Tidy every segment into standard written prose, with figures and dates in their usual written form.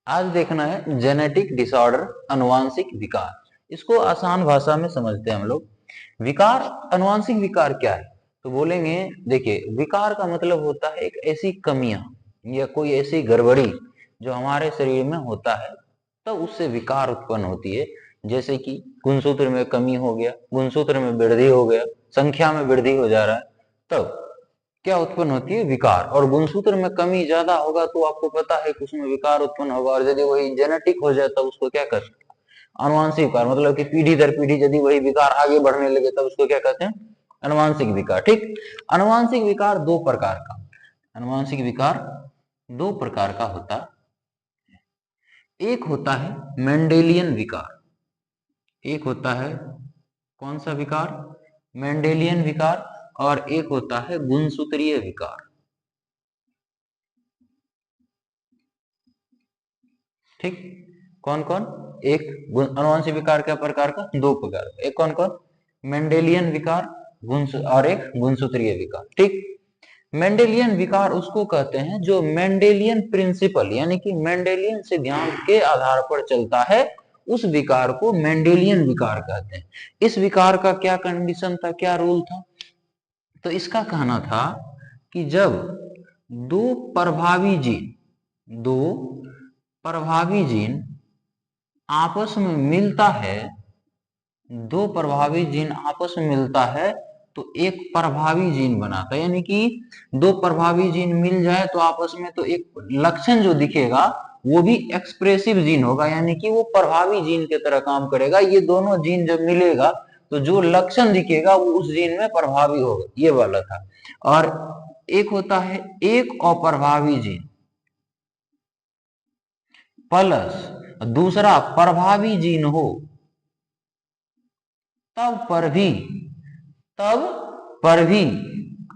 आज देखना है जेनेटिक डिसऑर्डर, अनुवांशिक विकार। इसको आसान भाषा में समझते हैं हम लोग। विकार, अनुवांशिक विकार क्या है? तो बोलेंगे, देखिए विकार का मतलब होता है एक ऐसी कमियां या कोई ऐसी गड़बड़ी जो हमारे शरीर में होता है, तो उससे विकार उत्पन्न होती है। जैसे कि गुणसूत्र में कमी हो गया, गुणसूत्र में वृद्धि हो गया, संख्या में वृद्धि हो जा रहा है, तब क्या उत्पन्न होती है? विकार। और गुणसूत्र में कमी ज्यादा होगा तो आपको पता है कि उसमें विकार उत्पन्न होगा। और यदि वही जेनेटिक हो जाए तब उसको क्या कर सकते हैं? अनुवांशिक विकार। मतलब कि पीढ़ी दर पीढ़ी यदि वही विकार आगे बढ़ने लगे तब उसको क्या कहते हैं? अनुवांशिक विकार। ठीक। अनुवांशिक विकार दो प्रकार का, अनुवांशिक विकार दो प्रकार का होता है। एक होता है मेंडेलियन विकार, एक होता है कौन सा विकार? मेंडेलियन विकार। और एक होता है गुणसूत्रीय विकार। ठीक। कौन कौन? एक अनुवांशिक विकार क्या प्रकार का? दो प्रकार का। एक कौन कौन? मेंडेलियन विकार और एक गुणसूत्रीय विकार। ठीक। मेंडेलियन विकार उसको कहते हैं जो मेंडेलियन प्रिंसिपल यानी कि मेंडेलियन सिद्धांत के आधार पर चलता है, उस विकार को मेंडेलियन विकार कहते हैं। इस विकार का क्या कंडीशन था, क्या रूल था? तो इसका कहना था कि जब दो प्रभावी जीन, दो प्रभावी जीन आपस में मिलता है, दो प्रभावी जीन आपस में मिलता है तो एक प्रभावी जीन बनाता है। यानी कि दो प्रभावी जीन मिल जाए तो आपस में तो एक लक्षण जो दिखेगा वो भी एक्सप्रेसिव जीन होगा, यानी कि वो प्रभावी जीन की तरह काम करेगा। ये दोनों जीन जब मिलेगा तो जो लक्षण दिखेगा वो उस जीन में प्रभावी होगा, ये वाला था। और एक होता है एक अप्रभावी जीन प्लस दूसरा प्रभावी जीन हो, तब पर भी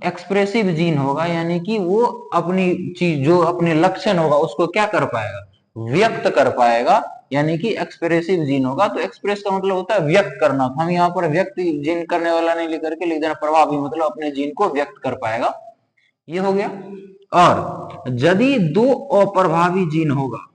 एक्सप्रेसिव जीन होगा, यानी कि वो अपनी चीज जो अपने लक्षण होगा उसको क्या कर पाएगा? व्यक्त कर पाएगा। यानी कि एक्सप्रेसिव जीन होगा। तो एक्सप्रेस का मतलब होता है व्यक्त करना। हम यहाँ पर व्यक्त जीन करने वाला नहीं लिख करके लिख देना प्रभावी, मतलब अपने जीन को व्यक्त कर पाएगा, ये हो गया। और यदि दो अप्रभावी जीन होगा,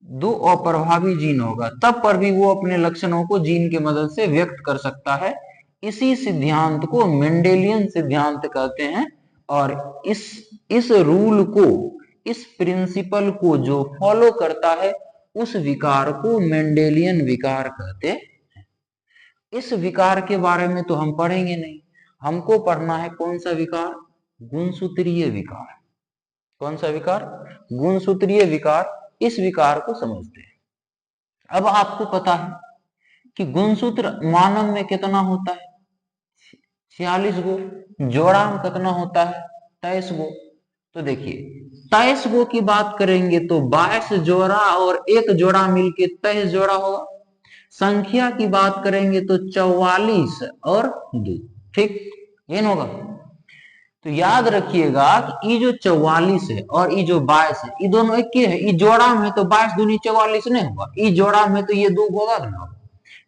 दो अप्रभावी जीन होगा, तब पर भी वो अपने लक्षणों को जीन की मदद से व्यक्त कर सकता है। इसी सिद्धांत को मेंडेलियन सिद्धांत कहते हैं। और इस रूल को, इस प्रिंसिपल को जो फॉलो करता है उस विकार को मेंडेलियन विकार कहते हैं। इस विकार के बारे में तो हम पढ़ेंगे नहीं, हमको पढ़ना है कौन सा विकार? गुणसूत्रीय विकार। कौन सा विकार? गुणसूत्रीय विकार। इस विकार को समझते हैं। अब आपको पता है कि गुणसूत्र मानव में कितना होता है? 46 गो। जोड़ा में कितना होता है? 23 गो। तो देखिए 23 गो की बात करेंगे तो 22 जोड़ा और एक जोड़ा मिलके 23 जोड़ा होगा। संख्या की बात करेंगे तो 44 और 2। ठीक, ये होगा। तो याद रखिएगा कि ये जो 44 है और ये जो 22 है, ये दोनों एक ही है। ये जोड़ा में तो 22 दूनी 44 नहीं होगा, ये जोड़ा में तो ये 2 होगा ना।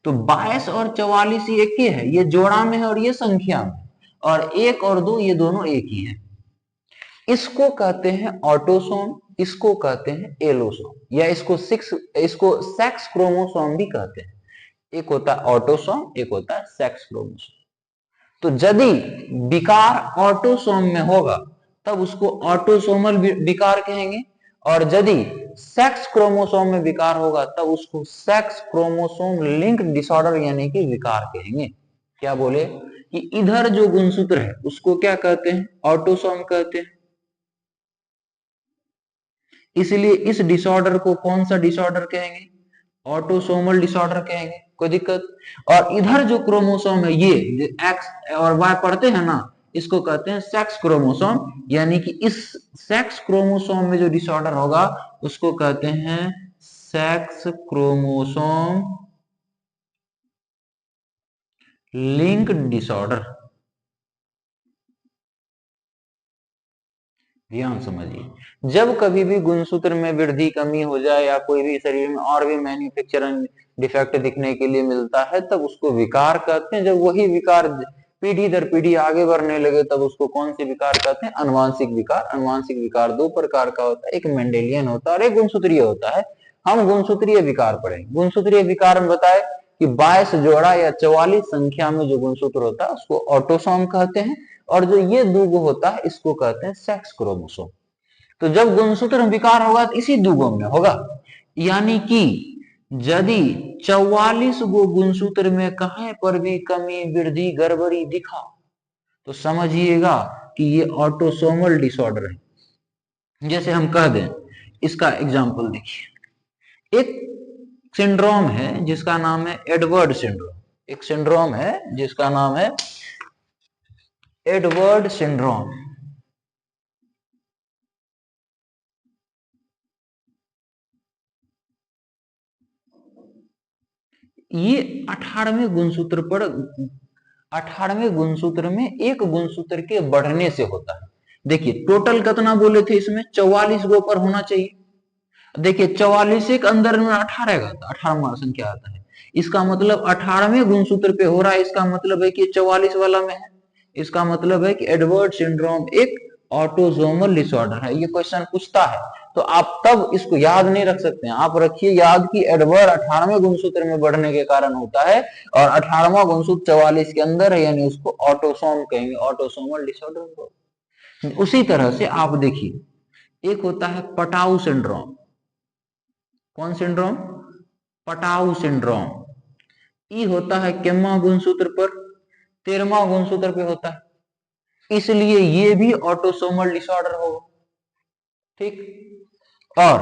तो 22 और 44 ये एक ही है, ये जोड़ा में है और ये संख्या में। और 1 और 2 ये दोनों एक ही है। इसको कहते हैं ऑटोसोम, इसको कहते हैं एलोसोम, या इसको सेक्स क्रोमोसोम भी कहते हैं। एक होता है ऑटोसोम, एक होता है सेक्स क्रोमोसोम। तो यदि विकार ऑटोसोम में होगा तब उसको ऑटोसोमल विकार कहेंगे। और यदि सेक्स क्रोमोसोम में विकार होगा तब उसको सेक्स क्रोमोसोम लिंक डिसऑर्डर यानी कि विकार कहेंगे। क्या बोले कि इधर जो गुणसूत्र है उसको क्या कहते हैं? ऑटोसोम कहते हैं। इसलिए इस डिसऑर्डर को कौन सा डिसऑर्डर कहेंगे? ऑटोसोमल डिसऑर्डर कहेंगे। कोई दिक्कत? और इधर जो क्रोमोसोम है ये एक्स और वाई पढ़ते हैं ना, इसको कहते हैं सेक्स क्रोमोसोम। यानी कि इस सेक्स क्रोमोसोम में जो डिसऑर्डर होगा उसको कहते हैं सेक्स क्रोमोसोम लिंक डिसऑर्डर। ध्यान समझिए, जब कभी भी गुणसूत्र में वृद्धि कमी हो जाए या कोई भी शरीर में और भी मैन्युफैक्चरिंग डिफेक्ट दिखने के लिए मिलता है तब उसको विकार कहते हैं। जब वही विकार पीढ़ी दर पीढ़ी आगे बढ़ने लगे तब उसको कौन से विकार कहते हैं? अनुवांशिक विकार। अनुवांशिक विकार दो प्रकार का होता है, एक मेंडेलियन होता है और एक गुणसूत्रीय होता है। हम गुणसूत्रीय विकार पढ़ेंगे। गुणसूत्रीय विकार में बताए कि 22 जोड़ा या 44 संख्या में जो गुणसूत्र होता है उसको ऑटोसोम कहते हैं, और जो ये दूगो होता है इसको कहते हैं सेक्स क्रोमोसोम। तो जब गुणसूत्र विकार होगा तो इसी दूगो में होगा, यानी कि यदि 44 गो गुणसूत्र में कहीं पर भी कमी, वृद्धि, गड़बड़ी दिखा तो समझिएगा कि ये ऑटोसोमल डिसऑर्डर है। जैसे हम कह दें, इसका एग्जांपल देखिए, एक सिंड्रोम है जिसका नाम है एडवर्ड सिंड्रोम। एक सिंड्रोम है जिसका नाम है एडवर्ड सिंड्रोम। ये 18वें गुणसूत्र पर 18वें गुणसूत्र में एक गुणसूत्र के बढ़ने से होता है। देखिए टोटल कितना बोले थे इसमें? 44 गो पर होना चाहिए। देखिए 44 के अंदर में 18 का 18वां संख्या आता है, इसका मतलब 18वें गुणसूत्र पे हो रहा है, इसका मतलब है कि 44 वाला में है। इसका मतलब है कि एडवर्ड सिंड्रोम एक ऑटोसोमल डिसऑर्डर है। ये क्वेश्चन पूछता है तो आप तब इसको याद नहीं रख सकते हैं, आप रखिए याद कि एडवर्ड 18वें गुणसूत्र में बढ़ने के कारण होता है और 18वां गुणसूत्र 44 के अंदर है, यानी उसको ऑटोसोम कहेंगे, ऑटोसोमल डिसऑर्डर। उसी तरह से आप देखिए, एक होता है पटाऊ सिंड्रोम। कौन सिंड्रोम? Patau syndrome. ये होता है कितना गुणसूत्र पर? 13वां गुणसूत्र पे होता है, इसलिए ये भी ऑटोसोमल डिसऑर्डर होगा। ठीक। और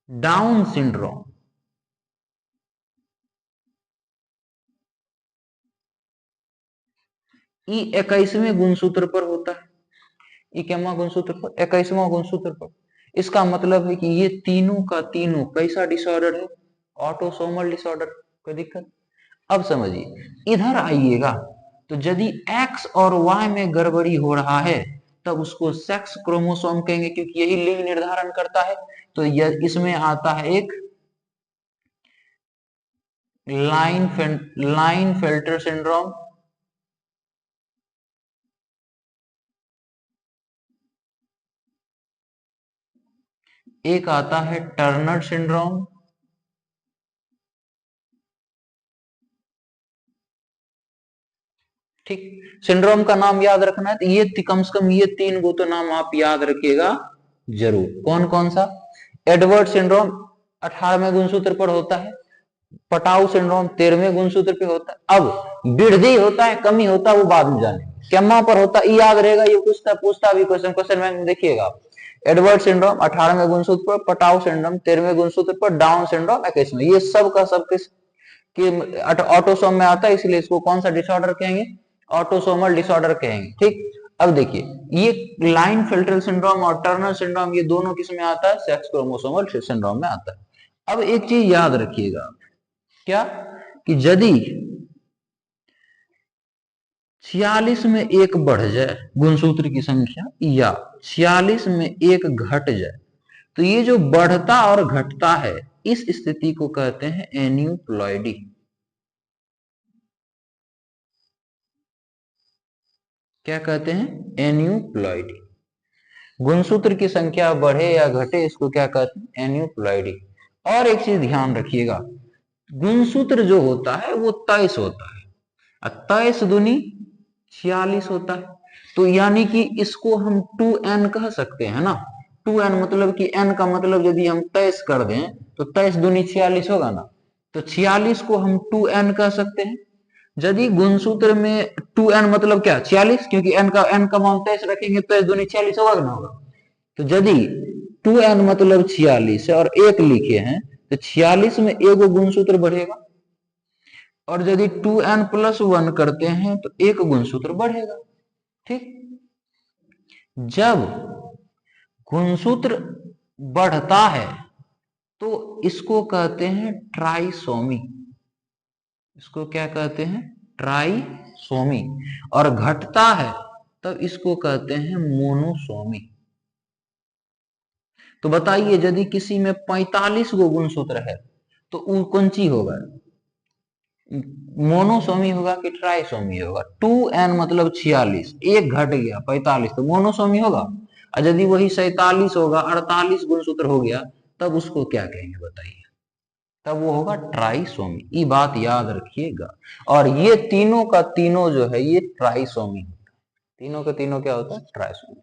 डाउन सिंड्रोम, ये 21वें गुणसूत्र पर होता है। ये कितना गुणसूत्र पर? 21वां गुणसूत्र पर। इसका मतलब है कि ये तीनों का तीनों कैसा डिसऑर्डर है? Autosomal disorder. कोई दिक्कत? अब समझिए, इधर आइएगा, तो यदि एक्स और वाई में गड़बड़ी हो रहा है तब उसको सेक्स क्रोमोसोम कहेंगे, क्योंकि यही लिंग निर्धारण करता है। तो यह इसमें आता है एक लाइन फिल्टर सिंड्रोम, एक आता है टर्नर सिंड्रोम, ठीक। सिंड्रोम का नाम याद रखना है तो ये कम से कम ये तीन गो तो नाम आप याद रखिएगा जरूर। कौन कौन सा? एडवर्ड सिंड्रोम 18वें गुणसूत्र पर होता है, पटाऊ सिंड्रोम 13वें गुणसूत्र पे होता है। अब वृद्धि होता है, कमी होता है, वो बाद में जाने। केमा पर होता है, ये याद रहेगा, ये पूछता भी क्वेश्चन बैंक में देखिएगा। एडवर्ड सिंड्रोम 18वें गुणसूत्र पर, पटाऊ सिंड्रोम 13वें गुणसूत्र पर, डाउन सिंड्रोम 21वें। ये सब का सब किस कि ऑटोसोम में आता है, इसलिए इसको कौन सा डिसऑर्डर कहेंगे? ऑटोसोमल डिसऑर्डर कहेंगे। ठीक। अब देखिए, ये लाइन फिल्टर सिंड्रोम और टर्नर सिंड्रोम ये दोनों किस में आता है? सेक्स क्रोमोसोमल सिंड्रोम में आता है। अब एक चीज याद रखिएगा, क्या? कि यदि 46 में एक बढ़ जाए गुणसूत्र की संख्या, या 46 में एक घट जाए, तो ये जो बढ़ता और घटता है इस स्थिति को कहते हैं एन्यूप्लॉइडी। क्या कहते हैं? एन्यूप्लॉइडी। गुणसूत्र की संख्या बढ़े या घटे इसको क्या कहते हैं? एन्यूप्लॉइडी। और एक चीज ध्यान रखिएगा, गुणसूत्र जो होता है वो 23 होता है, 23 दूनी 46 होता है। तो यानी कि इसको हम 2n कह सकते हैं ना। 2n मतलब कि n का मतलब यदि हम 23 कर दें तो 23 दूनी 46 होगा ना, तो 46 को हम 2n कह सकते हैं। यदि गुणसूत्र में 2n मतलब क्या? 46, क्योंकि n का मान 23 रखेंगे तो 23 दूनी 46 होगा ना होगा। तो यदि 2n मतलब 46 है और एक लिखे हैं तो 46 में एगो गुणसूत्र बढ़ेगा, और यदि 2n+1 करते हैं तो एक गुणसूत्र बढ़ेगा। ठीक। जब गुणसूत्र बढ़ता है तो इसको कहते हैं ट्राइसोमी। इसको क्या कहते हैं? ट्राइसोमी। और घटता है तब इसको कहते हैं मोनोसोमी। तो बताइए, यदि किसी में 45 गो गुणसूत्र है तो कौन सी होगा? मोनोसोमी होगा कि ट्राइसोमी होगा? 2n मतलब 46, एक घट गया 45 तो मोनोसोमी होगा। और यदि वही 47 होगा, 48 गुणसूत्र हो गया, तब उसको क्या कहेंगे बताइए? तब वो होगा ट्राइसोमी। ये बात याद रखिएगा। और ये तीनों का तीनों जो है ये ट्राइसोमी होता है। तीनों का तीनों क्या होता है? ट्राइसोमी।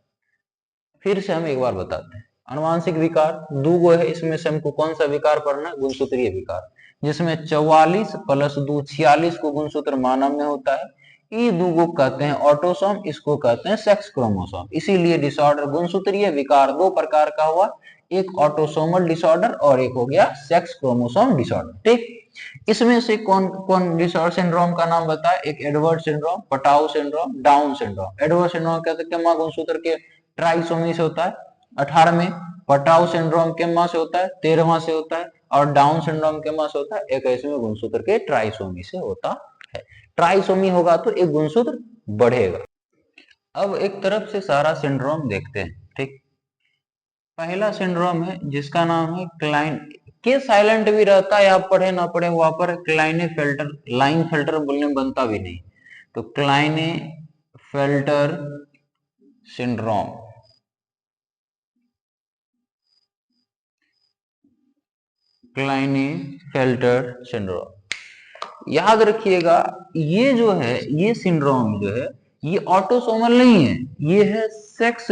फिर से हम एक बार बताते हैं। अनुवांशिक विकार दो गो है, इसमें से हमको कौन सा विकार पढ़ना है? गुणसूत्रीय विकार, जिसमें 44 प्लस 2 46 को गुणसूत्र मानव में होता है। ये दो को कहते हैं ऑटोसोम, इसको कहते हैं सेक्स क्रोमोसोम। इसीलिए डिसऑर्डर गुणसूत्रीय विकार दो प्रकार का हुआ, एक ऑटोसोमल डिसऑर्डर और एक हो गया सेक्स क्रोमोसोम डिसऑर्डर। ठीक, इसमें से कौन कौन डिसऑर्डर सिंड्रोम का नाम बताए? एक Edward syndrome, Patau syndrome, down syndrome. Edward syndrome कहते हैं कि गुणसूत्र के ट्राइसोमी से होता है 18 में, पटाउ सिंड्रोम के माह से होता है 13वां से होता है, और डाउन सिंड्रोम के माह से होता है 21वें गुणसूत्र के ट्राइसोमी से होता है। ट्राइसोमी होगा तो एक गुणसूत्र बढ़ेगा। अब एक तरफ से सारा सिंड्रोम देखते हैं। ठीक, पहला सिंड्रोम है जिसका नाम है क्लाइन के, साइलेंट भी रहता है, आप पढ़े ना पढ़े वहां पर क्लाइने फेल्टर, लाइन फिल्टर बोलने में बनता भी नहीं, तो क्लाइने फेल्टर सिंड्रोम। क्लाइनेफेल्टर सिंड्रोम याद रखिएगा। ये जो है, ये सिंड्रोम जो है, ये ऑटोसोमल नहीं है, ये है सेक्स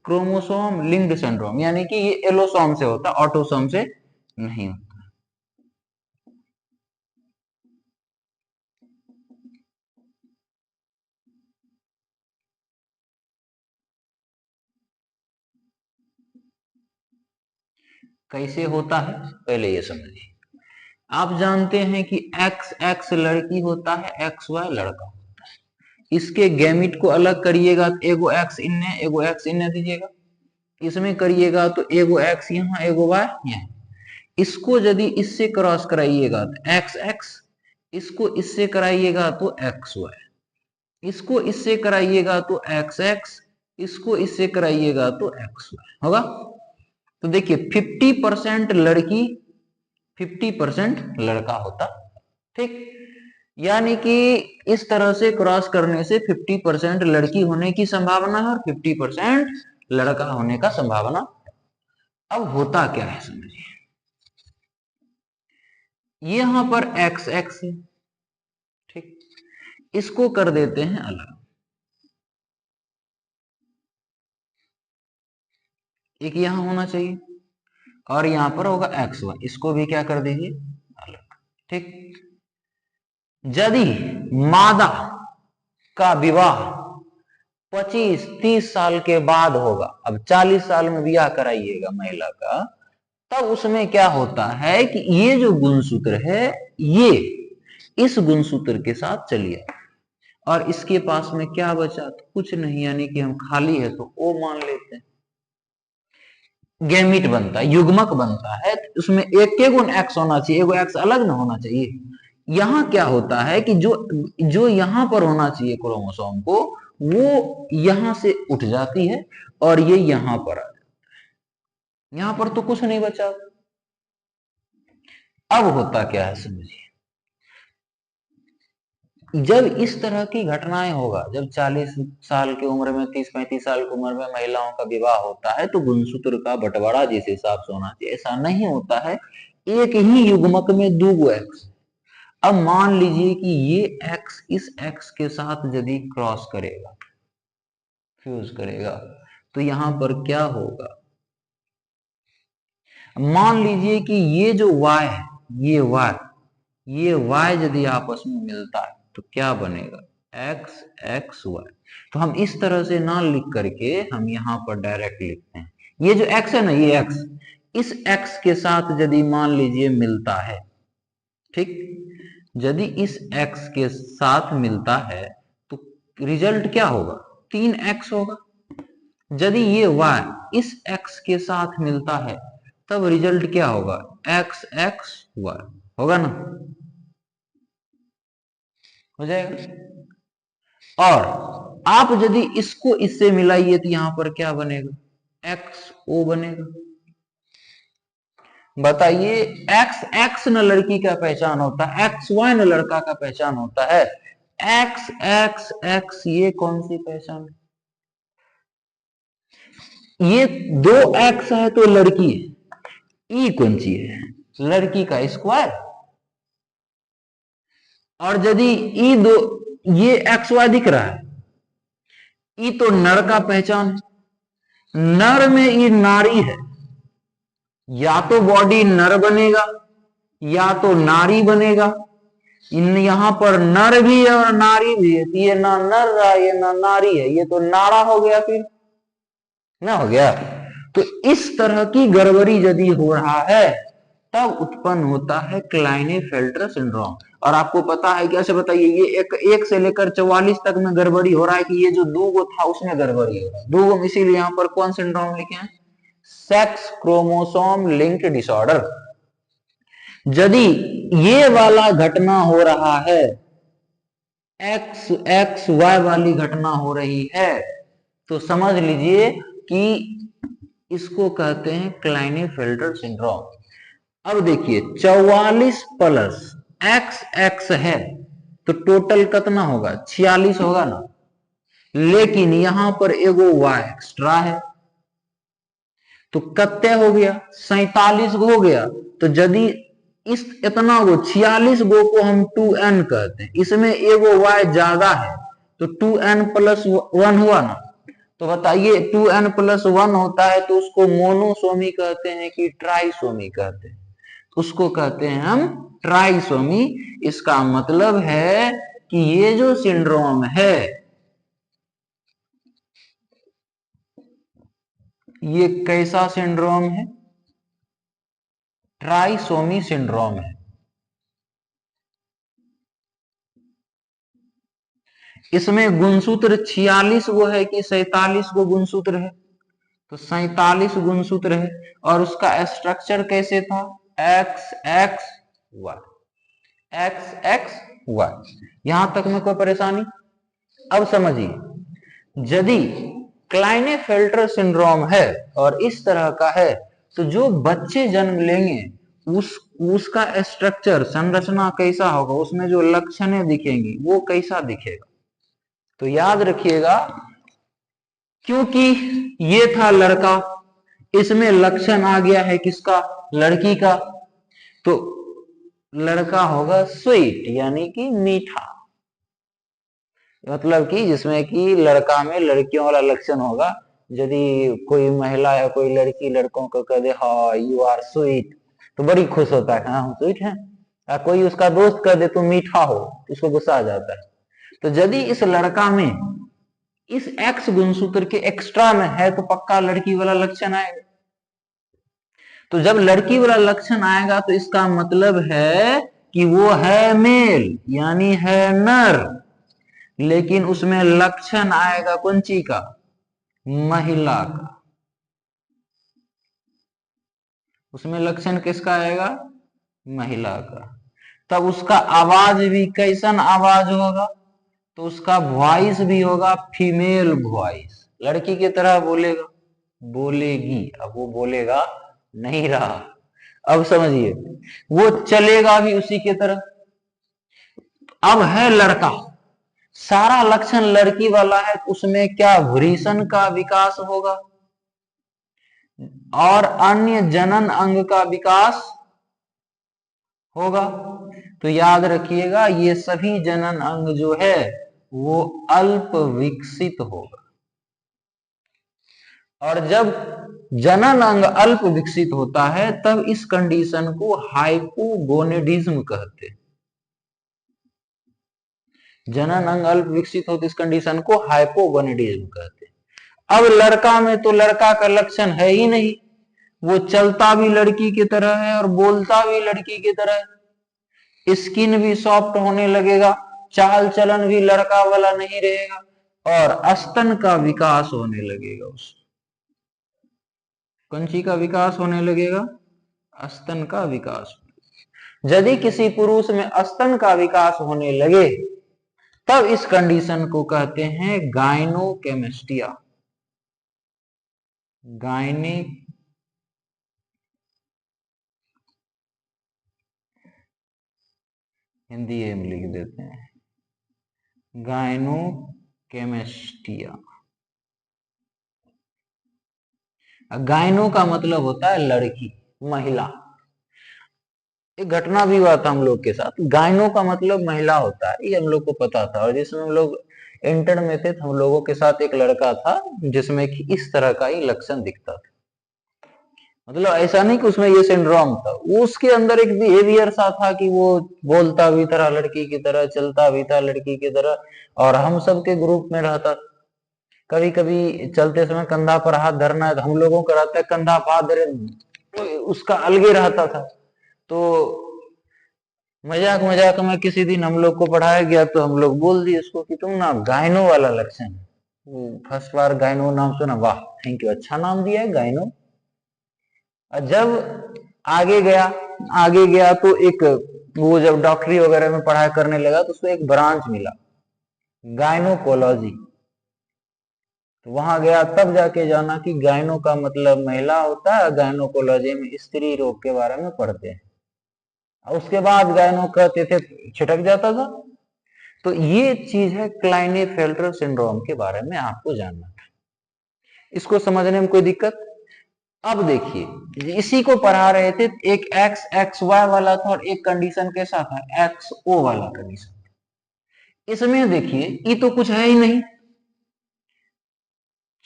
क्रोमोसोम लिंक्ड सिंड्रोम, यानी कि ये एलोसोम से होता है, ऑटोसोम से नहीं होता। कैसे होता है पहले ये समझिए। आप जानते हैं कि एक्स एक्स लड़की होता है, एक्स वाई लड़का होता है। इसके गैमिट को अलग करिएगा तो एगो एक्स इन्ने एगो एक्स इन्ने दीजिएगा, इसमें करिएगा तो एगो एक्स यहाँ एगो वाई यहाँ। इसको यदि इससे क्रॉस कराइएगा तो एक्स एक्स, इसको इससे कराइएगा तो एक्स वाई, इसको इससे कराइएगा तो एक्स एक्स, इसको इससे कराइएगा तो एक्स वाई होगा। तो देखिए 50% लड़की 50% लड़का होता। ठीक, यानी कि इस तरह से क्रॉस करने से 50% लड़की होने की संभावना है और 50% लड़का होने का संभावना। अब होता क्या है समझिए, यहां पर एक्स एक्स है, ठीक, इसको कर देते हैं अलग, एक यहां होना चाहिए और यहां पर होगा एक्स वाई, इसको भी क्या कर दीजिए अलग। ठीक, यदि मादा का विवाह 25-30 साल के बाद होगा, अब 40 साल में ब्याह कराइएगा महिला का, तब उसमें क्या होता है कि ये जो गुणसूत्र है ये इस गुणसूत्र के साथ चलिए, और इसके पास में क्या बचा? तो कुछ नहीं, यानी कि हम खाली है तो ओ मान लेते हैं। गैमिट बनता है, युग्मक बनता है, तो उसमें एक गुण एक्स होना चाहिए, एगो एक्स अलग ना होना चाहिए। यहां क्या होता है कि जो जो यहां पर होना चाहिए क्रोमोसोम को, वो यहां से उठ जाती है और ये यहां पर आ जाती है। यहां पर तो कुछ नहीं बचा। अब होता क्या है समझिए, जब इस तरह की घटनाएं होगा, जब 40 साल की उम्र में 30-35 साल की उम्र में महिलाओं का विवाह होता है, तो गुणसूत्र का बंटवारा जिस हिसाब से होना चाहिए ऐसा नहीं होता है। एक ही युग्मक में दो एक्स। अब मान लीजिए कि ये एक्स इस एक्स के साथ यदि क्रॉस करेगा, फ्यूज करेगा, तो यहां पर क्या होगा? मान लीजिए कि ये जो y है, ये y यदि आपस में मिलता है तो क्या बनेगा? x x y। तो हम इस तरह से ना लिख करके हम यहां पर डायरेक्ट लिखते हैं, ये जो x है ना, ये x इस x के साथ यदि मान लीजिए मिलता है, ठीक, यदि इस x के साथ मिलता है तो रिजल्ट क्या होगा? 3x होगा। यदि ये y इस x के साथ मिलता है तब रिजल्ट क्या होगा? x x y होगा ना, हो जाएगा। और आप यदि इसको इससे मिलाइए तो यहां पर क्या बनेगा? एक्स ओ बनेगा। बताइए, एक्स एक्स न लड़की का पहचान होता है, एक्स वाई न लड़का का पहचान होता है। एक्स एक्स एक्स ये कौन सी पहचान? ये दो एक्स है तो लड़की है, ई कौन सी है? लड़की का स्क्वायर। और यदि ई दो, ये एक्स वाई दिख रहा है, ई तो नर का पहचान है, नर में ई नारी है, या तो बॉडी नर बनेगा या तो नारी बनेगा। इन यहां पर नर भी है और नारी भी है, तो ये ना नर रहा, ये ना नारी है, ये तो नाड़ा हो गया, फिर ना हो गया। तो इस तरह की गड़बड़ी यदि हो रहा है तब उत्पन्न होता है क्लाइनेफेल्टर सिंड्रोम। और आपको पता है, कैसे बताइए, ये एक से लेकर 44 तक में गड़बड़ी हो रहा है कि ये जो दो गो था उसमें गड़बड़ी हो रहा है, दो गो, इसीलिए यहां पर कौन सिंड्रोम लिखे हैं? Sex chromosome linked disorder. यदि ये वाला घटना हो रहा है, एक्स एक्स वाई वाली घटना हो रही है, तो समझ लीजिए कि इसको कहते हैं क्लाइनेफेल्टर सिंड्रोम। अब देखिए, 44 प्लस एक्स एक्स है तो टोटल कितना होगा? 46 होगा ना। लेकिन यहां पर एगो वाई एक्स्ट्रा है, तो कत्ते हो गया? 47 हो गया। तो यदि इस इतना गो 46 गो को हम 2n कहते हैं, इसमें एगो वाई ज्यादा है, तो 2n प्लस 1 हुआ ना। तो बताइए, 2n प्लस 1 होता है तो उसको मोनोसोमी कहते हैं कि ट्राइसोमी कहते हैं? उसको कहते हैं हम ट्राइसोमी। इसका मतलब है कि ये जो सिंड्रोम है, ये कैसा सिंड्रोम है? ट्राइसोमी सिंड्रोम है। इसमें गुणसूत्र 46 गो है कि 47 गो गुणसूत्र है? तो 47 गुणसूत्र है। और उसका स्ट्रक्चर कैसे था? X X Y, X X Y. यहां तक में कोई परेशानी? अब समझिए, यदि क्लाइनेफेल्टर सिंड्रोम है और इस तरह का है, तो जो बच्चे जन्म लेंगे उसका स्ट्रक्चर, संरचना कैसा होगा, उसमें जो लक्षणें दिखेंगी वो कैसा दिखेगा? तो याद रखिएगा, क्योंकि ये था लड़का, इसमें लक्षण आ गया है किसका? लड़की का। तो लड़का होगा स्वीट, यानी कि मीठा, मतलब कि जिसमें कि लड़का में लड़कियों वाला लक्षण होगा। यदि कोई महिला या कोई लड़की लड़कों को कह दे हाँ यू आर स्वीट, तो बड़ी खुश होता है, हाँ हम स्वीट हैं। या कोई उसका दोस्त कह दे तुम मीठा हो, उसको गुस्सा आ जाता है। तो यदि इस लड़का में इस एक्स गुणसूत्र के एक्स्ट्रा में है तो पक्का लड़की वाला लक्षण आएगा। तो जब लड़की वाला लक्षण आएगा तो इसका मतलब है कि वो है मेल, यानी है नर, लेकिन उसमें लक्षण आएगा कौन ची का? महिला का। उसमें लक्षण किसका आएगा? महिला का। तब उसका आवाज भी कैसन आवाज होगा? तो उसका वॉइस भी होगा फीमेल वॉइस, लड़की की तरह बोलेगा, बोलेगी। अब वो बोलेगा नहीं रहा। अब समझिए, वो चलेगा भी उसी की तरह। अब है लड़का, सारा लक्षण लड़की वाला है, तो उसमें क्या वृषण का विकास होगा और अन्य जनन अंग का विकास होगा। तो याद रखिएगा, ये सभी जनन अंग जो है वो अल्प विकसित होगा। और जब जनन अंग अल्प विकसित होता है तब इस कंडीशन को हाइपोगोनेडिज्म कहते हैं। जनन अंग अल्प विकसित हो तो इस कंडीशन को हाइपोगोनेडिज्म कहते हैं। अब लड़का में तो लड़का का लक्षण है ही नहीं, वो चलता भी लड़की की तरह है और बोलता भी लड़की की तरह है, स्किन भी सॉफ्ट होने लगेगा, चाल चलन भी लड़का वाला नहीं रहेगा, और स्तन का विकास होने लगेगा। उस कंची का विकास होने लगेगा, स्तन का विकास। यदि किसी पुरुष में स्तन का विकास होने लगे तब इस कंडीशन को कहते हैं गायनोकेमेस्टिया, गायने हिंदी में लिख देते हैं, गायनोकेमेस्टिया। गायनो का मतलब होता है लड़की, महिला। एक घटना भी हुआ था हम लोग के साथ, गायनो का मतलब महिला होता है, ये हम लोग को पता था। और जिसमें हम लोग इंटर में थे, तो हम लोगों के साथ एक लड़का था जिसमें कि इस तरह का ही लक्षण दिखता था। मतलब ऐसा नहीं कि उसमें ये सिंड्रोम था, वो उसके अंदर एक बिहेवियर सा था कि वो बोलता भी था लड़की की तरह, चलता भी था लड़की की तरह, और हम सब के ग्रुप में रहता। कभी कभी चलते समय कंधा पर हाथ धरना है तो हम लोगों का रहता है कंधा पर हाथ धरे, उसका अलगे रहता था। तो मजाक मजाक में किसी दिन हम लोग को पढ़ाया गया तो हम लोग बोल दिए उसको कि तुम ना गायनो वाला लक्षण है। फर्स्ट बार गायनो नाम सुना, वाह थैंक यू, अच्छा नाम दिया है गायनो। और जब आगे गया तो एक, वो जब डॉक्टरी वगैरह में पढ़ाई करने लगा तो उसको एक ब्रांच मिला, गायनोकोलॉजी। तो वहां गया तब जाके जाना कि गायनो का मतलब महिला होता है, गायनोकोलॉजी में स्त्री रोग के बारे में पढ़ते हैं। और उसके बाद गायनो कहते थे, छिटक जाता था। तो ये चीज है क्लाइनेफेल्टर सिंड्रोम के बारे में आपको जानना था। इसको समझने में कोई दिक्कत? अब देखिए, इसी को पढ़ा रहे थे, एक एक्स एक्स वाई वाला था और एक कंडीशन कैसा था, एक्स ओ वाला कंडीशन। इसमें देखिए ये तो कुछ है ही नहीं,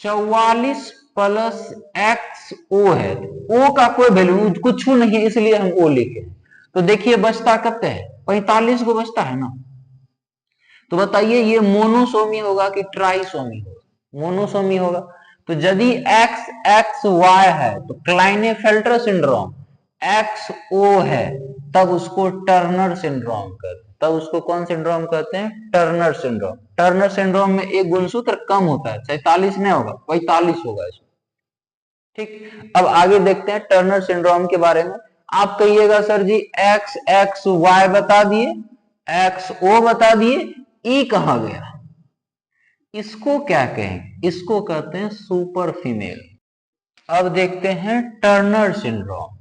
44 प्लस एक्स ओ है, ओ का कोई वैल्यू कुछ नहीं है, इसलिए हम ओ लिखे। तो देखिए बचता कितने है, 45 को बचता है ना। तो बताइए ये मोनोसोमी होगा कि ट्राइसोमी होगा? मोनोसोमी होगा। तो यदि एक्स एक्स वाई है तो क्लाइनेफेल्टर सिंड्रोम एक्स ओ है, तब उसको टर्नर सिंड्रोम कहते हैं। तब उसको कौन सिंड्रोम कहते हैं? Turner syndrome. टर्नर सिंड्रोम में एक गुणसूत्र कम होता है, 47 नहीं होगा, 45 होगा इसमें। ठीक, अब आगे देखते हैं टर्नर सिंड्रोम के बारे में। आप कहिएगा सर जी एक्स एक्स वाई बता दिए, एक्स ओ बता दिए, ई कहां गया? इसको क्या कहें? इसको कहते हैं सुपर फीमेल। अब देखते हैं टर्नर सिंड्रोम।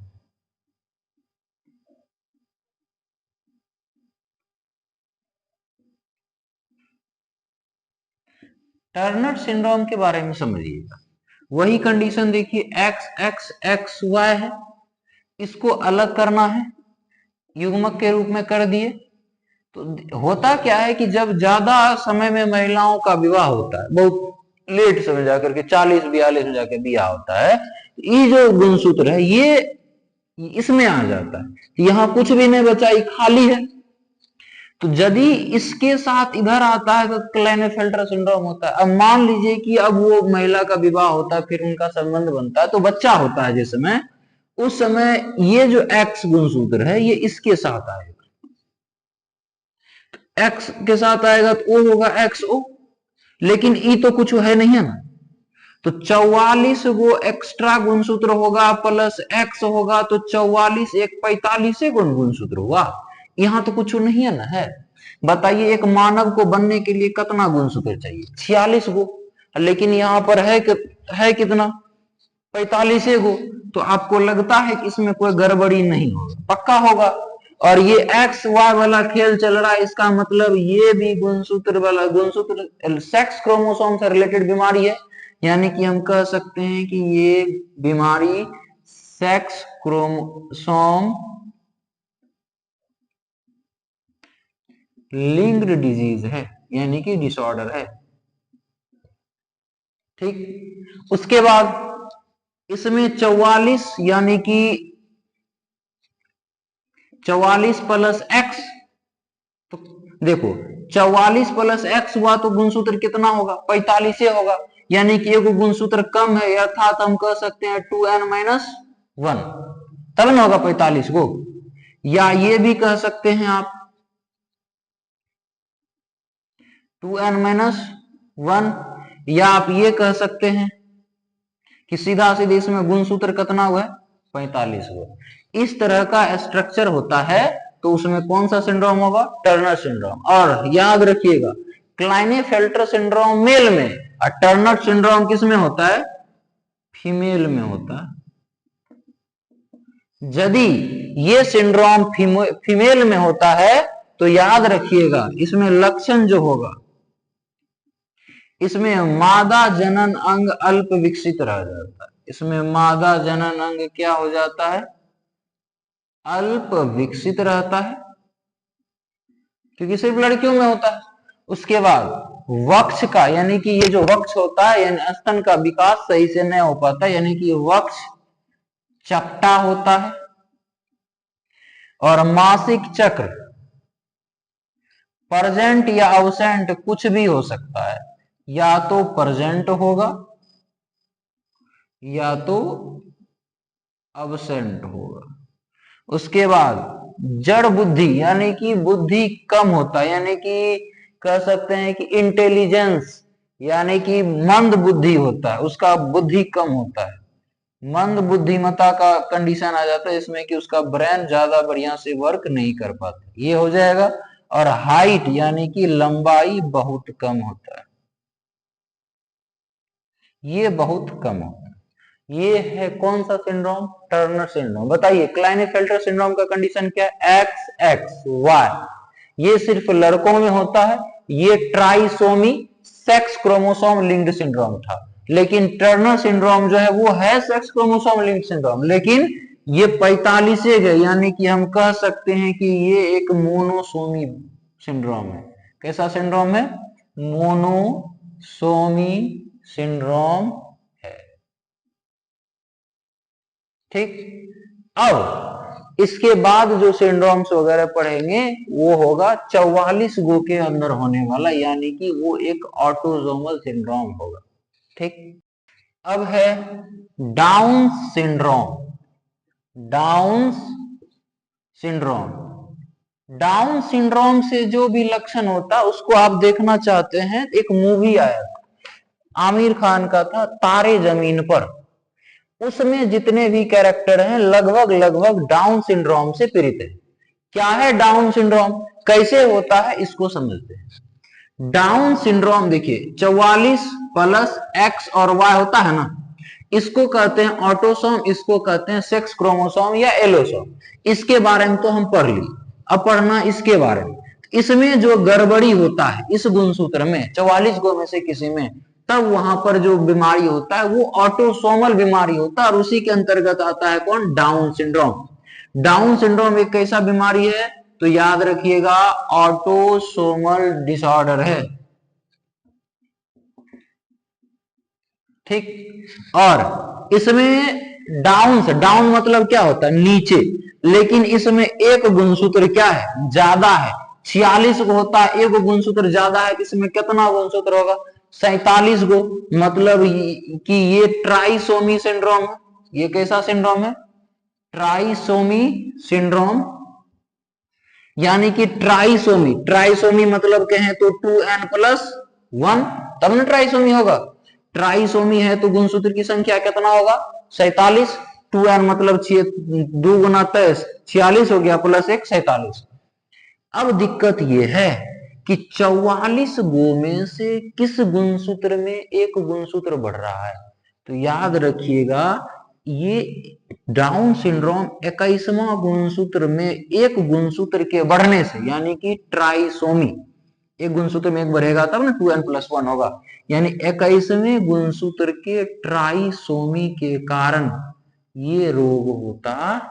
टर्नर सिंड्रोम के बारे में समझिएगा। वही कंडीशन देखिए, एक्स एक्स एक्स वाई है, इसको अलग करना है, युग्मक के रूप में कर दिए। तो होता क्या है कि जब ज्यादा समय में महिलाओं का विवाह होता है, बहुत लेट समय जाकर के 40-42 में जाकर विवाह होता है, ये जो गुणसूत्र है ये इसमें आ जाता है, यहाँ कुछ भी नहीं बचा, ये खाली है। तो यदि इसके साथ इधर आता है तो क्लाइनेफेल्टर सिंड्रोम होता है। अब मान लीजिए कि अब वो महिला का विवाह होता है, फिर उनका संबंध बनता है, तो बच्चा होता है जिस समय, उस समय ये जो एक्स गुणसूत्र है ये इसके साथ आएगा, एक्स के साथ आएगा तो ओ होगा एक्स ओ, लेकिन ई तो कुछ है नहीं है ना। तो 44 गो एक्स्ट्रा गुणसूत्र होगा प्लस एक्स होगा, तो 44 एक 45 गुणसूत्र हुआ, यहां तो कुछ नहीं है ना है। बताइए एक मानव को बनने के लिए कितना गुणसूत्र चाहिए? 46 गो, लेकिन यहाँ पर है कितना? 45 गो। तो आपको लगता है कि इसमें कोई गड़बड़ी नहीं होगा? पक्का होगा। और ये एक्स वाई वाला खेल चल रहा है, इसका मतलब ये भी गुणसूत्र वाला, गुणसूत्र सेक्स क्रोमोसोम से रिलेटेड बीमारी है। यानी कि हम कह सकते हैं कि ये बीमारी सेक्स क्रोमोसोम लिंक्ड डिजीज है, यानी कि डिसऑर्डर है। ठीक, उसके बाद इसमें 44 यानी कि 44 प्लस एक्स, तो देखो 44 प्लस एक्स हुआ तो गुणसूत्र कितना होगा? 45 होगा, यानी कि एक गुणसूत्र कम है, अर्थात हम कह सकते हैं 2n-1, तब ना होगा 45 को। या ये भी कह सकते हैं आप 2n-1, या आप ये कह सकते हैं कि सीधा सीधे इसमें गुणसूत्र कितना हुआ है? 45 हुआ। इस तरह का स्ट्रक्चर होता है, तो उसमें कौन सा सिंड्रोम होगा? Turner syndrome. और याद रखिएगा क्लाइनेफेल्टर सिंड्रोम मेल में और टर्नर सिंड्रोम किस में होता है? फीमेल में होता है। यदि ये सिंड्रोम फीमेल में होता है तो याद रखिएगा इसमें लक्षण जो होगा, इसमें मादा जनन अंग अल्प विकसित रह जाता है। इसमें मादा जनन अंग क्या हो जाता है? अल्प विकसित रहता है, क्योंकि सिर्फ लड़कियों में होता है। उसके बाद वक्ष का, यानी कि ये जो वक्ष होता है, यानी स्तन का विकास सही से नहीं हो पाता, यानी कि वक्ष चपटा होता है। और मासिक चक्र प्रेजेंट या अब्सेंट कुछ भी हो सकता है, या तो प्रेजेंट होगा या तो अब्सेंट होगा। उसके बाद जड़ बुद्धि, यानी कि बुद्धि कम होता है, यानी कि कह सकते हैं कि इंटेलिजेंस, यानी कि मंद बुद्धि होता है, उसका बुद्धि कम होता है। मंद बुद्धिमत्ता का कंडीशन आ जाता है इसमें कि उसका ब्रेन ज्यादा बढ़िया से वर्क नहीं कर पाता, ये हो जाएगा। और हाइट, यानी कि लंबाई बहुत कम होता है, ये बहुत कम होता है। ये है कौन सा सिंड्रोम? Turner syndrome. बताइए क्लाइनेफेल्टर सिंड्रोम का कंडीशन क्या है? एक्स एक्स वाई, ये सिर्फ लड़कों में होता है। ये trisomy sex chromosome linked syndrome था, लेकिन टर्नर सिंड्रोम जो है वो है सेक्स क्रोमोसोम लिंक्ड सिंड्रोम, लेकिन ये 45 गए, यानी कि हम कह सकते हैं कि ये एक मोनोसोमी सिंड्रोम है। कैसा सिंड्रोम है? मोनोसोमी सिंड्रोम है। ठीक, अब इसके बाद जो सिंड्रोम्स वगैरह पढ़ेंगे वो होगा 44 गो के अंदर होने वाला, यानी कि वो एक ऑटोसोमल सिंड्रोम होगा। ठीक, अब है down syndrome. Down syndrome, down syndrome से जो भी लक्षण होता है उसको आप देखना चाहते हैं, एक मूवी आया था आमिर खान का था, तारे जमीन पर। उसमें जितने भी कैरेक्टर हैं लगभग लगभग डाउन सिंड्रोम से पीड़ित है। क्या है डाउन सिंड्रोम, कैसे होता है, इसको समझते हैं। डाउन सिंड्रोम देखिए 44 प्लस एक्स और वाई होता है ना, इसको कहते हैं ऑटोसोम, इसको कहते हैं सेक्स क्रोमोसोम या एलोसोम। इसके बारे में तो हम पढ़ ली, अब पढ़ना इसके बारे में। इसमें जो गड़बड़ी होता है इस गुणसूत्र में 44 गो में से किसी में, तब वहां पर जो बीमारी होता है वो ऑटोसोमल बीमारी होता है, और उसी के अंतर्गत आता है कौन? Down syndrome. डाउन सिंड्रोम एक कैसा बीमारी है? तो याद रखिएगा ऑटोसोमल डिसऑर्डर है। ठीक, और इसमें डाउन मतलब क्या होता है? नीचे, लेकिन इसमें एक गुणसूत्र क्या है? ज्यादा है। 46 को होता है, एक गुणसूत्र ज्यादा है, इसमें कितना गुणसूत्र होगा? 47 गो। मतलब कि ये ट्राइसोमी सिंड्रोम है। ये कैसा सिंड्रोम है? ट्राइसोमी सिंड्रोम, यानी कि ट्राइसोमी, ट्राइसोमी मतलब कहें तो 2n+1, तब ना ट्राइसोमी होगा। ट्राइसोमी है तो गुणसूत्र की संख्या कितना होगा? 47। 2n मतलब 2 गुना 23, 46 हो गया, प्लस 1 47। अब दिक्कत यह है कि 44 गो में से किस गुणसूत्र में एक गुणसूत्र बढ़ रहा है? तो याद रखिएगा ये डाउन सिंड्रोम 21वां गुणसूत्र में एक गुणसूत्र के बढ़ने से, यानी कि ट्राइसोमी, एक गुणसूत्र में एक बढ़ेगा तब ना 2n+1 होगा, यानी 21वें गुणसूत्र के ट्राइसोमी के कारण ये रोग होता,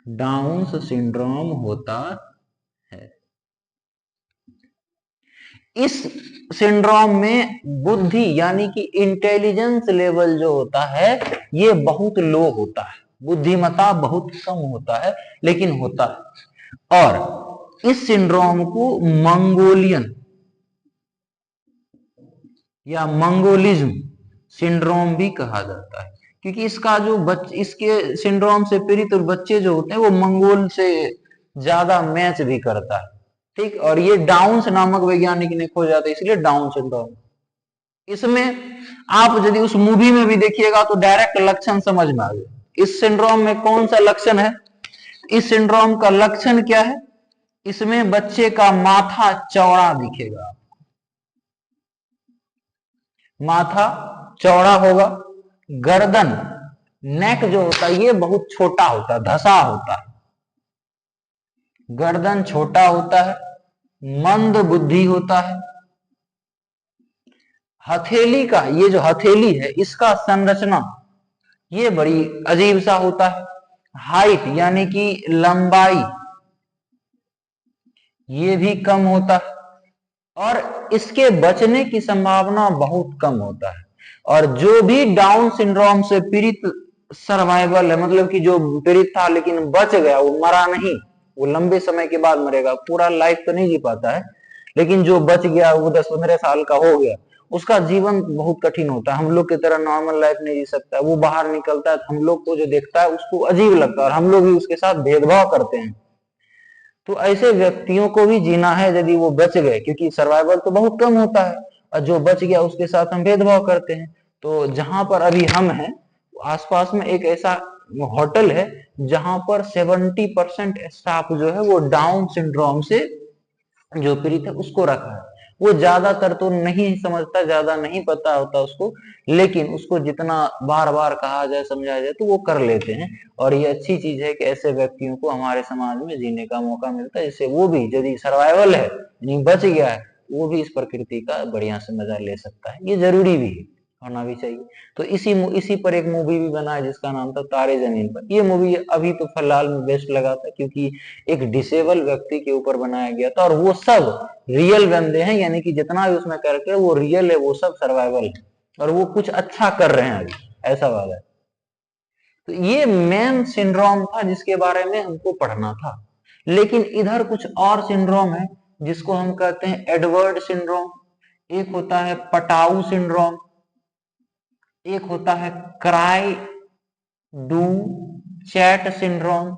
डाउन सिंड्रोम होता है। इस सिंड्रोम में बुद्धि यानी कि इंटेलिजेंस लेवल जो होता है ये बहुत लो होता है, बुद्धिमत्ता बहुत कम होता है, लेकिन होता है। और इस सिंड्रोम को मंगोलियन या मंगोलिज्म सिंड्रोम भी कहा जाता है, क्योंकि इसका जो इसके सिंड्रोम से पीड़ित बच्चे जो होते हैं वो मंगोल से ज्यादा मैच भी करता है। ठीक, और ये डाउन्स नामक वैज्ञानिक ने खोजा था, इसलिए डाउन सिंड्रोम। इसमें आप यदि उस मूवी में भी देखिएगा तो डायरेक्ट लक्षण समझ में आ गए। इस सिंड्रोम में कौन सा लक्षण है? इस सिंड्रोम का लक्षण क्या है? इसमें बच्चे का माथा चौड़ा दिखेगा, माथा चौड़ा होगा, गर्दन नेक जो होता है ये बहुत छोटा होता है, धसा होता है, गर्दन छोटा होता है, मंद बुद्धि होता है। हथेली का, ये जो हथेली है इसका संरचना ये बड़ी अजीब सा होता है। हाइट यानी कि लंबाई ये भी कम होता है, और इसके बचने की संभावना बहुत कम होता है। और जो भी डाउन सिंड्रोम से पीड़ित सर्वाइवल है, मतलब कि जो पीड़ित था लेकिन बच गया, वो मरा नहीं, वो लंबे समय के बाद मरेगा, पूरा लाइफ तो नहीं जी पाता है, लेकिन जो बच गया वो 10-15 साल का हो गया, उसका जीवन बहुत कठिन होता है। हम लोग की तरह नॉर्मल लाइफ नहीं जी सकता है। वो बाहर निकलता है तो हम लोग को जो देखता है उसको अजीब लगता है, और हम लोग भी उसके साथ भेदभाव करते हैं। तो ऐसे व्यक्तियों को भी जीना है यदि वो बच गए, क्योंकि सर्वाइवल तो बहुत कम होता है, और जो बच गया उसके साथ हम भेदभाव करते हैं। तो जहां पर अभी हम हैं आसपास में एक ऐसा होटल है जहां पर 70% स्टाफ जो है वो डाउन सिंड्रोम से जो पीड़ित है उसको रखा है। वो ज्यादातर तो नहीं समझता, ज्यादा नहीं पता होता उसको, लेकिन उसको जितना बार बार कहा जाए समझाया जाए तो वो कर लेते हैं। और ये अच्छी चीज है कि ऐसे व्यक्तियों को हमारे समाज में जीने का मौका मिलता है, जिससे वो भी यदि सर्वाइवल है यानी बच गया है, वो भी इस प्रकृति का बढ़िया से मजा ले सकता है। ये जरूरी भी है, होना भी चाहिए। तो इसी पर एक मूवी भी बना है जिसका नाम था तारे जमीन पर। ये मूवी अभी तो फिलहाल में बेस्ट लगा था, क्योंकि एक डिसेबल व्यक्ति के ऊपर बनाया गया था, और वो सब रियल बंदे हैं, यानी कि जितना भी उसमें कैरेक्टर वो रियल है, वो सब सर्वाइवल है, और वो कुछ अच्छा कर रहे हैं अभी, ऐसा वाला है। तो ये मेन सिंड्रोम था जिसके बारे में हमको पढ़ना था। लेकिन इधर कुछ और सिंड्रोम है जिसको हम कहते हैं एडवर्ड सिंड्रोम, एक होता है पटाऊ सिंड्रोम, एक होता है क्राई डू चैट सिंड्रोम।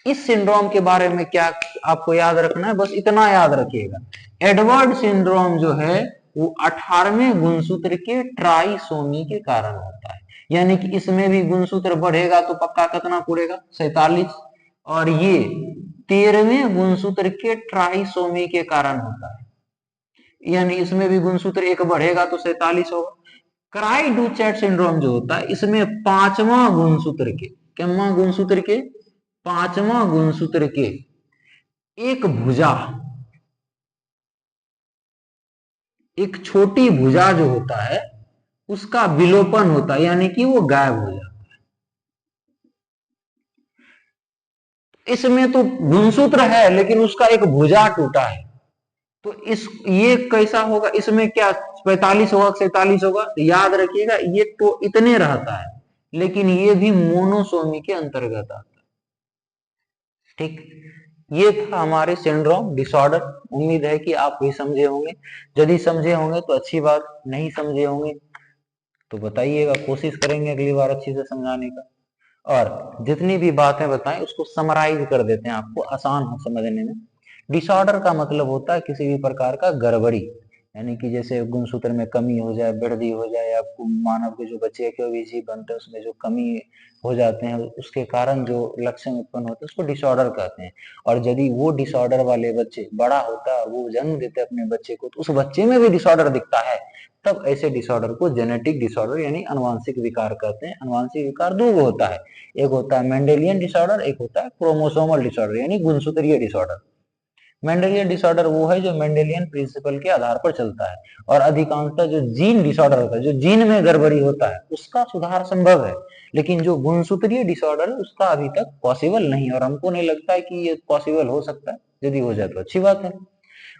इस सिंड्रोम के बारे में क्या आपको याद रखना है, बस इतना याद रखिएगा। एडवर्ड सिंड्रोम जो है वो 18वें गुणसूत्र के ट्राइसोमी के कारण होता है, यानी कि इसमें भी गुणसूत्र बढ़ेगा तो पक्का कितना पूरेगा, 47, और ये 13वें गुणसूत्र के ट्राइसोमी के कारण होता है, यानी इसमें भी गुणसूत्र एक बढ़ेगा तो 47 होगा। क्राई डू चैट सिंड्रोम जो होता है इसमें पांचवा गुणसूत्र के, क्या गुणसूत्र के, पांचवा गुणसूत्र के एक भुजा, एक छोटी भुजा जो होता है उसका विलोपन होता है, यानी कि वो गायब हो जाता है। इसमें तो गुणसूत्र है लेकिन उसका एक भुजा टूटा है, तो इस ये कैसा होगा, इसमें क्या 45 होगा 47 होगा, तो याद रखिएगा ये तो इतने रहता है, लेकिन ये भी मोनोसोमी के अंतर्गत आता है। ठीक, ये था हमारे सिंड्रोम डिसऑर्डर। उम्मीद है कि आप भी समझे होंगे, यदि समझे होंगे तो अच्छी बात, नहीं समझे होंगे तो बताइएगा, कोशिश करेंगे अगली बार अच्छी से समझाने का। और जितनी भी बातें बताएं उसको समराइज कर देते हैं, आपको आसान हो समझने में। डिसऑर्डर का मतलब होता है किसी भी प्रकार का गड़बड़ी, यानी कि जैसे गुणसूत्र में कमी हो जाए, वृद्धि हो जाए, या मानव के जो बच्चे के भी जीव बनते हैं उसमें जो कमी हो जाते हैं, उसके कारण जो लक्षण उत्पन्न होते हैं उसको डिसऑर्डर कहते हैं। और यदि वो डिसऑर्डर वाले बच्चे बड़ा होता है, वो जन्म देते हैं अपने बच्चे को, तो उस बच्चे में भी डिसऑर्डर दिखता है, तब ऐसे डिसऑर्डर को जेनेटिक डिसऑर्डर यानी अनुवांशिक विकार कहते हैं। अनुवांशिक विकार दो होता है, एक होता है मेंडेलियन डिसऑर्डर, एक होता है क्रोमोसोमल डिसऑर्डर यानी गुणसूत्रीय डिसऑर्डर। मेंडेलियन डिसऑर्डर वो है जो मेंडेलियन प्रिंसिपल के आधार पर चलता है, और अधिकांशतः जो जीन डिसऑर्डर होता है, जो जीन में गड़बड़ी होता है, उसका सुधार संभव है। लेकिन जो गुणसूत्रीय डिसऑर्डर है उसका अभी तक पॉसिबल नहीं, और हमको नहीं लगता है कि ये पॉसिबल हो सकता है। यदि हो जाए तो अच्छी बात है।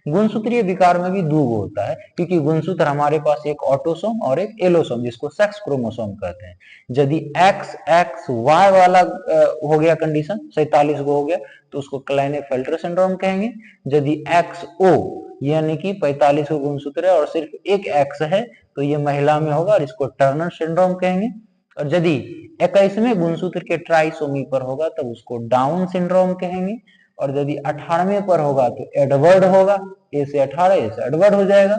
गुणसूत्रीय विकार में भी दो होता है, क्योंकि गुणसूत्र हमारे पास एक ऑटोसोम और एक एलोसोम जिसको सेक्स क्रोमोसोम कहते हैं। यदि एक्स एक्स वाई वाला हो गया कंडीशन, 47 को हो गया, तो उसको क्लाइनेफेल्टर सिंड्रोम कहेंगे। यदि एक्स ओ यानी कि 45 को गुणसूत्र है और सिर्फ एक एक्स है, तो ये महिला में होगा और इसको टर्नर सिंड्रोम कहेंगे। और यदि 21वें गुणसूत्र के ट्राइसोमी पर होगा तब उसको डाउन सिंड्रोम कहेंगे। और यदि 18वें पर होगा तो एडवर्ड होगा, ए से 18, ए से एडवर्ड हो जाएगा।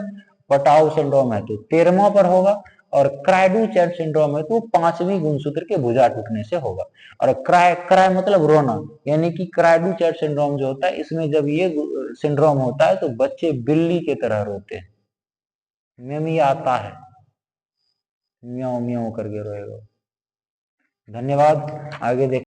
पटाऊ सिंड्रोम है तो 13वां पर होगा, और क्राइडू चैट सिंड्रोम है तो 5वीं गुणसूत्र के भुजा टूटने से होगा। और क्राई क्राई मतलब रोना, यानी कि क्राइडू चैट सिंड्रोम जो होता है इसमें जब ये सिंड्रोम होता है तो बच्चे बिल्ली की तरह रोते हैं, मिमी आता है, म्याऊं म्याऊं करके रोएगा। धन्यवाद, आगे देख